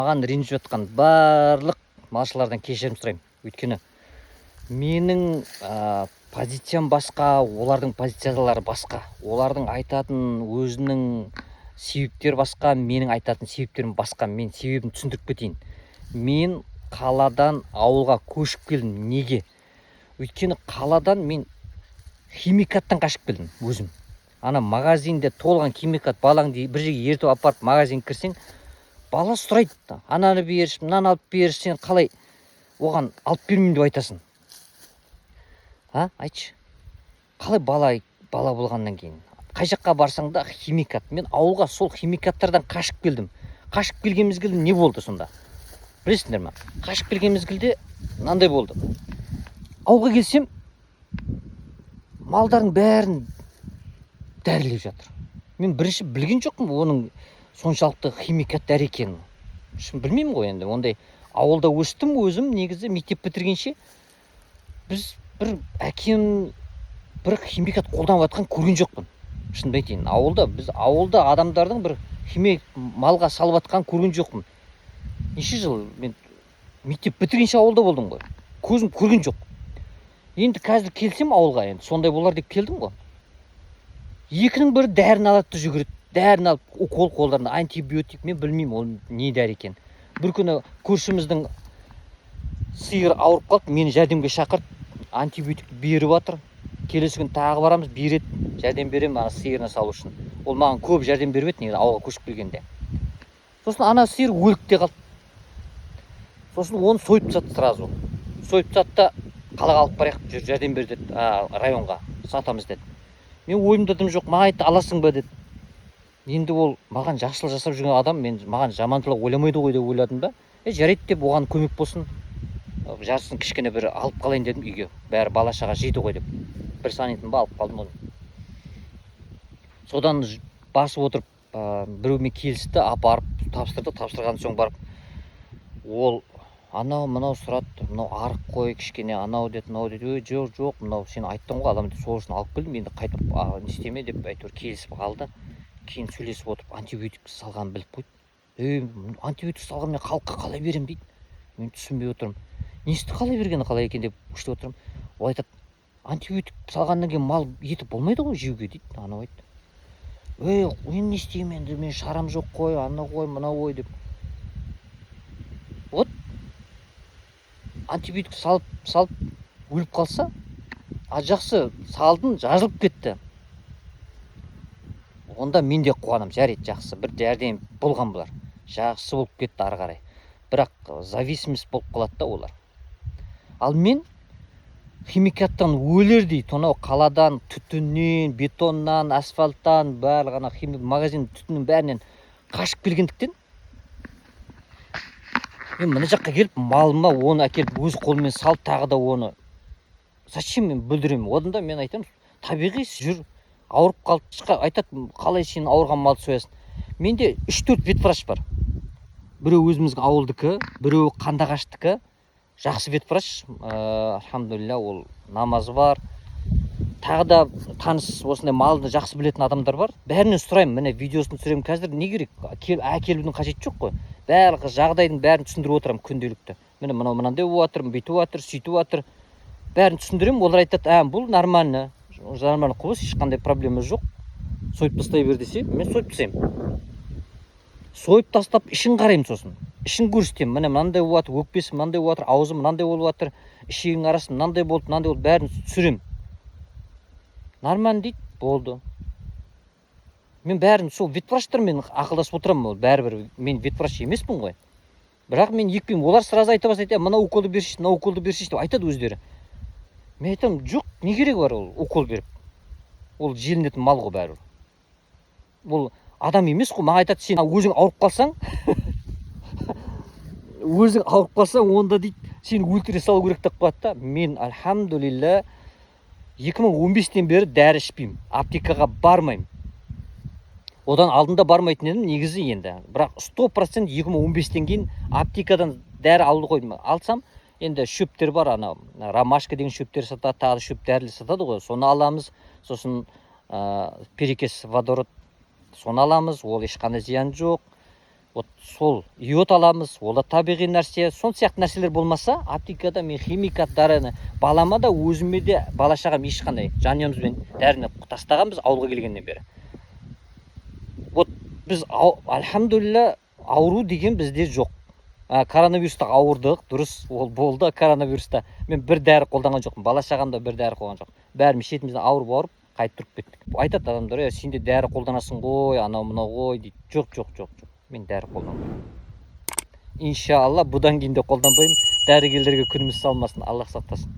Маған ренжіп жатқан барлық малшылардан кешірім сұраймын. Өйткені менің позициям басқа, олардың позициялары басқа. Олардың айтатын өзінің себептер басқа, менің айтатын себептерім басқа. Мен себебін түсіндіріп кетейін. Мен қаладан ауылға көшіп келдім. Неге? Өйткені қаладан мен химикаттан қашып келдім өзім. Ана магазинде толған химикат, балаңды бір жерге ертіп апарып магазинге кірсең, бала сұрайды, ананы берші, мынаны алып берші, сен қалай оған алып бермеймін деп айтасың? Айтшы. Қалай бала болғаннан кейін? Қай жаққа барсаң да химикат. Мен ауылға сол химикаттардан қашып келдім. Қашып келген мезгілде не болды сонда? Білесіңдер ме? Қашып келген мезгілде мынандай болды. Ауылға келсем, малдардың бәрін дәрілеп жатыр. Мен бірінші білген жоқпын оның соншалықты химикат дәрі екенін. Шын білмеймін ғой енді. Ондай ауылда өстім өзім, негізі мектеп бітіргенше біз бір әкем бір химикат қолданып жатқан көрген жоқпын. Шын айтайын, ауылда адамдардың бір химик малға салып жатқан көрген жоқпын. Неше жыл мен мектеп бітіргенше ауылда болдым ғой. Көзім көрген жоқ. Енді қазір келсем ауылға, енді сондай болар деп келдім ғой. Екінің бірі дәрін алады жүгіреді. Дәрін алып, укол қолдарында, антибиотик, мен білмеймін ол не дәрі екен. Бір күні көршіміздің сиыр ауырып қалды, мені жәрдемге шақырды, антибиотик беріп жатыр. Келесі күн тағы барамыз, береді, жәрдем беремін ана сиырына салу үшін. Ол маған көп жәрдем беріп еді, ауылға көшіп келгенде. Сосын ана сиыр өліп те қалды. Сосын оны сойып тастады сразу. Сойып тастады да қалаға алып барайық, жәрдем бер деді, районға сатамыз деді. Мен ойымда дым жоқ, маған айтты, аласың ба деді. Енді ол маған жақсылық жасап жүрген адам, маған жамандылық ойламайды ғой деп ойладым да. Жарайды деп оған көмек болсын. Жарысын кішкене бір алып қалайын дедім үйге. Бәрі бала шаға жейді ғой деп. Бір санитын ба алып қалдым оны. Содан басып отырып, біреумен келісті, апарып тапсырды. Тапсырған соң барып, ол анау мынау сұрады, мынау арық қой кішкене, анау деді, мынау деді. Жоқ, мынау сен айттың ғой адам деп, сосын алып келдім. Енді қайтып не істеме деп әйтеуір келісіп қалды. Кейін сөйлесіп отырып антибиотик салғанын біліп қойды. Антибиотик салған мен халыққа қалай берем дейді. Мен түсінбей отырмын. Несті қалай бергені қалай екен деп күшті отырмын. Ол айтады, антибиотик салғаннан кейін мал еті болмайды ғой жеуге дейді. Анау айтты. Мен не істеймін енді, мен шарам жоқ қой, анау ғой, мынау ғой деп. Вот антибиотик салып өліп қалса, жақсы салдың, жазылып кетті. Онда мен де қуанам, жарайды, жақсы, бір жәрдем болған бұлар. Жақсы болып кетті ары қарай. Бірақ зависимость болып қалады да олар. Ал мен химикаттан өлердей, тонау қаладан, түтіннен, бетоннан, асфальттан, барлығына магазин түтіннің бәрінен қашып келгендіктен, мен мына жаққа келіп, малыма оны әкеліп өз қолымен салып, тағы да оны зачем мен бүлдіремін? Одан да мен айтамын, табиғи жүр. Ауырып қалды, айтады, қалай сен ауырған малды соясың? Менде 3-4 ветврач бар. Біреу өзіміздің ауылдікі, біреу Қандағаштікі. Жақсы ветврач, алхамдулилля, ол намазы бар. Тағы да таныс осындай малды жақсы білетін адамдар бар. Бәрінен сұраймын, міне видеосын түсіремін. Қазір не керек? Әкелудің қажеті жоқ қой. Барлығы жағдайдың бәрін түсіндіріп отырамын күнделікті. Міне мынау мынандай болып жатыр, бүйтіп жатыр, сөйтіп жатыр. Бәрін түсіндіремін. Олар айтады, бұл нормально. Нормально құбылыс, ешқандай проблема жоқ. Сойып тастай бер десе, мен сойып тастаймын. Сойып тастап, ішін қараймын сосын. Ішін көрсетемін. Міне мынандай болып жатыр, өкпесі мынандай болып жатыр, аузы мынандай болып жатыр, ішегінің арасы мынандай болды, бәрін түсіремін. Нормально дейді, болды. Мен бәрін сол ветвраштармен ақылдасып отырамын, бәрібір мен ветврач емеспін ғой. Бірақ мен екпеймін. Олар сразу айта бастайды, мына уколды берші, мына уколды берші деп айтады өздері. Мен айтамын, жоқ, не керек бар ол укол беріп? Ол желінетін мал ғой бәрібір. Ол адам емес қой, маған айтады, сен өзің ауырып қалсаң, онда дейді, сен өлтіре салу керек деп қояды да. Мен альхамдулилля 2015-тен бері дәрі ішпеймін, аптекаға бармаймын. Одан алдында бармайтын едім негізі енді. Бірақ 100% 2015-тен кейін аптекадан дәрі алуды қойдым. Алсам, енді шөптер бар, ромашка деген шөптер сатады, тағы шөп дәрілі сатады ғой. Соны аламыз, сосын перекес водород, соны аламыз, ол ешқандай зиян жоқ. вот сол йод аламыз, ол да табиғи нәрсе. Сол сияқты нәрселер болмаса, аптекада мен химикат дәріні балама да өзіме де бала шағам ешқандай жанұямызбен дәріні тастағанбыз ауылға келгеннен бері. Вот біз альхамдулилля ауру деген бізде жоқ. Коронавируста ауырдық, дұрыс, ол болды коронавируста. Мен бір дәрі қолданған жоқпын, бала шағамда бір дәрі қолданған жоқ. Бәріміз шетімізден ауырып қайтып тұрып кеттік. Айтады адамдар, сен де дәрі қолданасың ғой, анау мынау ғой дейді. Жоқ. Мен дәрі қолданбаймын. Иншалла бұдан кейін де қолданбаймын. Дәрігерлерге күніміз салмасын, Аллах сақтасын.